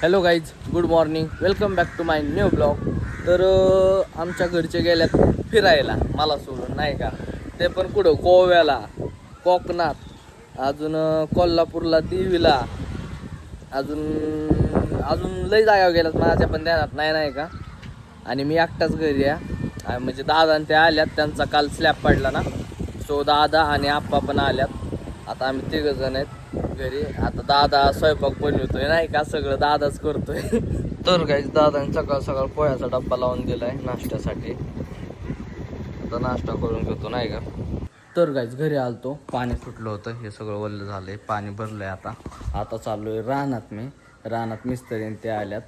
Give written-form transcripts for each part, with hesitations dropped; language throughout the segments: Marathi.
Hello guys, good morning, welcome back to my new blog. तर आमच्या घरचे गेल्यात फिरायला मला सोडून, नाही का. ते पण कुठं, गोव्याला, कोकणात, अजून कोल्हापूरला, देवीला, अजून अजून लई जागा गेल्यात, माझ्या पण ध्यानात नाही का. आणि मी एकटाच घरी आहे, म्हणजे दादा आणि ते आल्यात, त्यांचा काल स्लॅब पडला ना, सो दादा आणि आप्पा पण आल्यात. आता आम्ही तिघजण आहेत घरी. आता दादा स्वयंपाक बनवतोय, नाही का, सगळं दादाच करतोय. तर काही दादाने सकाळ सकाळ पोह्याचा डब्बा लावून दिलाय नाश्त्यासाठी. आता नाश्ता करून घेतो, नाही का. तर गाईज घरी आलतो, पाणी सुटलं होतं, हे सगळं वल्ल झालंय, पाणी भरलंय. आता चाललोय रानात. मी रानात मिस्त्री ते आल्यात,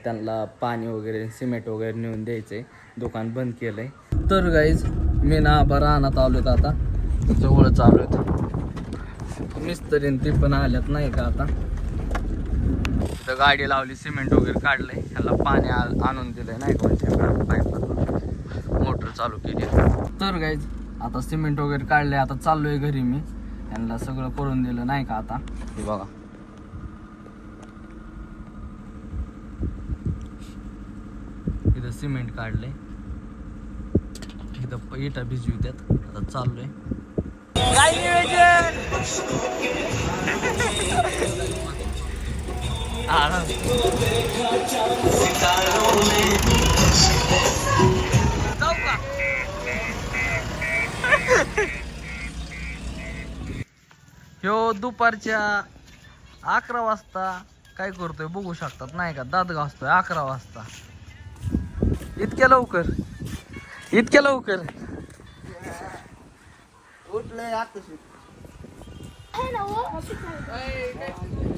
त्यांना पाणी वगैरे सिमेंट वगैरे नेऊन द्यायचंय, दुकान बंद केलंय. तर गाईज मी ना रानात आलोय, आता जवळच आलोय. मिस्त्री ते पण आल्यात, नाही का. आता तर गाडी लावली, सिमेंट वगैरे काढलंय, ह्याला पाणी आणून दिलंय, नाही का, पाईप मोटर चालू केली. तर गाईज आता सिमेंट वगैरे काढलंय, आता चाललोय घरी. मी यांना सगळं करून दिलं, नाही का. आता हे बघा, इथं सिमेंट काढलंय, इथं इटा भिजवित्यात. आता चाललोय. काय नियोजन. ह्यो दुपारच्या 11 वाजता काय करतोय बघू शकतात, नाही का. दात घासतोय 11 वाजता. इतक्या लवकर उठलंय आता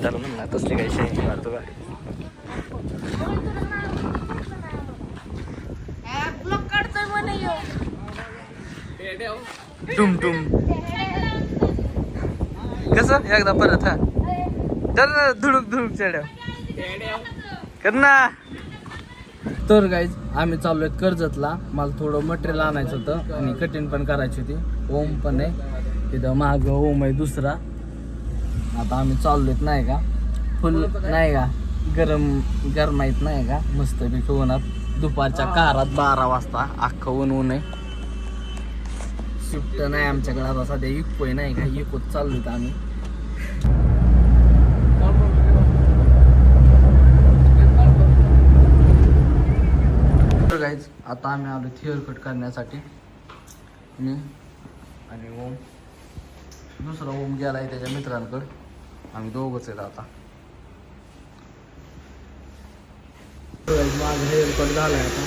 त्याला म्हणला तसली काही शे मारतो गाडी. टुम टुम कसं एकदा परत. हा तर धुडूक धुडूक चढ्या कर ना. तर गाईज आम्ही चाललोय कर्जतला. मला थोडं मटेरियल आणायचं होतं आणि कटिंग पण करायची होती. ओम पण आहे तिथं, मागं ओम आहे दुसरा. आता आम्ही चाललोय, नाही का, फुल, नाही का, गरमाईत, नाही का, मस्त पैकी उन्हात दुपारच्या कारात 12 वाजता अख्खं ऊन आहे. शिफ्ट नाही आमच्याकडे आता सध्या, इको आहे, नाही का, इकोत चाललोय आम्ही. गाईज आता आम्ही आलो हेअर कट करण्यासाठी. मी आणि ओम, दुसरा ओम गेला आहे त्याच्या मित्रांकडे. आम्ही दोघंच आहेत आता. माझा हेअर कट झाला आहे, आता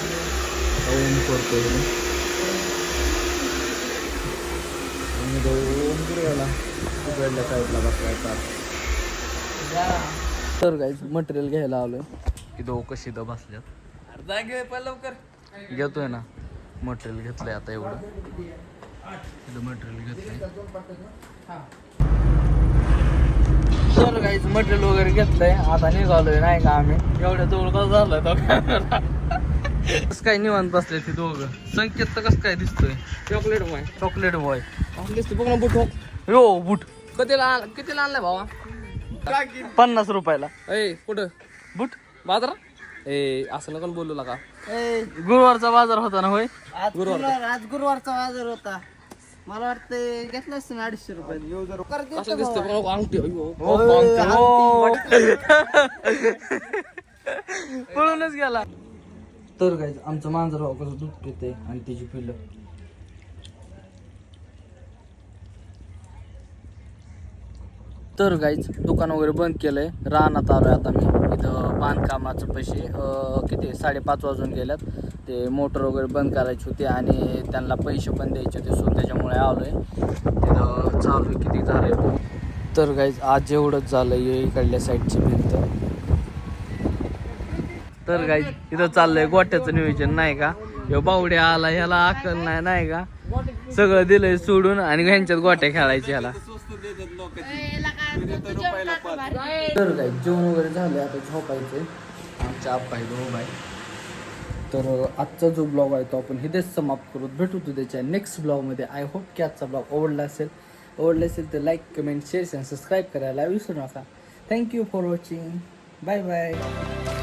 ओम करतो. ओम गेला तिकडल्या साईडला बसवायचा. तर गाईज मटेरियल घ्यायला आलोय, की दोघं कशी द बसल्यात. लवकर घेतोय ना, मटेरियल घेतलंय आता. एवढं मटेरियल घेतलंय. तर काहीच मटेरियल वगैरे घेतलंय, आता निघालोय, नाही का. आम्ही एवढ्या जवळ कसं झालं कसं काय निवांत बसले ती दोघं. संकेत तर कसं काय दिसतोय, चॉकलेट बॉय दिसतो बघ ना. बूट हो, बूट कितीला आणलाय भावा? 50 रुपयाला. कुठं बूट बाजार? असं नका बोलू नका. गुरुवारचा बाजार होता ना? होय, आज गुरुवारचा बाजार होता. मला वाटतं घेतलं असतं ना 250 रुपये. असं दिसतं अंगठी. पळूनच गेला. तर काय आमचं मांजर भाऊ कसं दूध पिते आणि तिची पिल्लं. तर गाईच दुकान वगैरे बंद केलंय, रानात आलोय आता मी. इथं बांधकामाचं पैसे किती 5:30 वाजून गेल्यात. ते मोटर वगैरे बंद करायची होती आणि त्यांना पैसे पण द्यायचे होते, सो त्याच्यामुळे आलोय. तिथं चालू किती झालंय. तर गाईज आज एवढंच झालंय इकडल्या साईडची भिंत. तर गाईज इथं चाललंय गोट्याचं नियोजन, नाही का. ह्यो बावड्या आला, ह्याला अक्कल नाही, नाही का. सगळं दिलंय सोडून आणि ह्यांच्यात गोट्या खेळायची ह्याला. तर काय जेवण वगैरे झालं, आता झोपायचंय. आमच्या आप्पा आहे. तर आजचा जो ब्लॉग आहे तो आपण इथेच समाप्त करू. भेटू त्याच्या नेक्स्ट ब्लॉगमध्ये. आय होप की आजचा ब्लॉग आवडला असेल तर लाईक, कमेंट, शेअर आणि सबस्क्राईब करायला विसरू नका. Thank you for watching. Bye bye.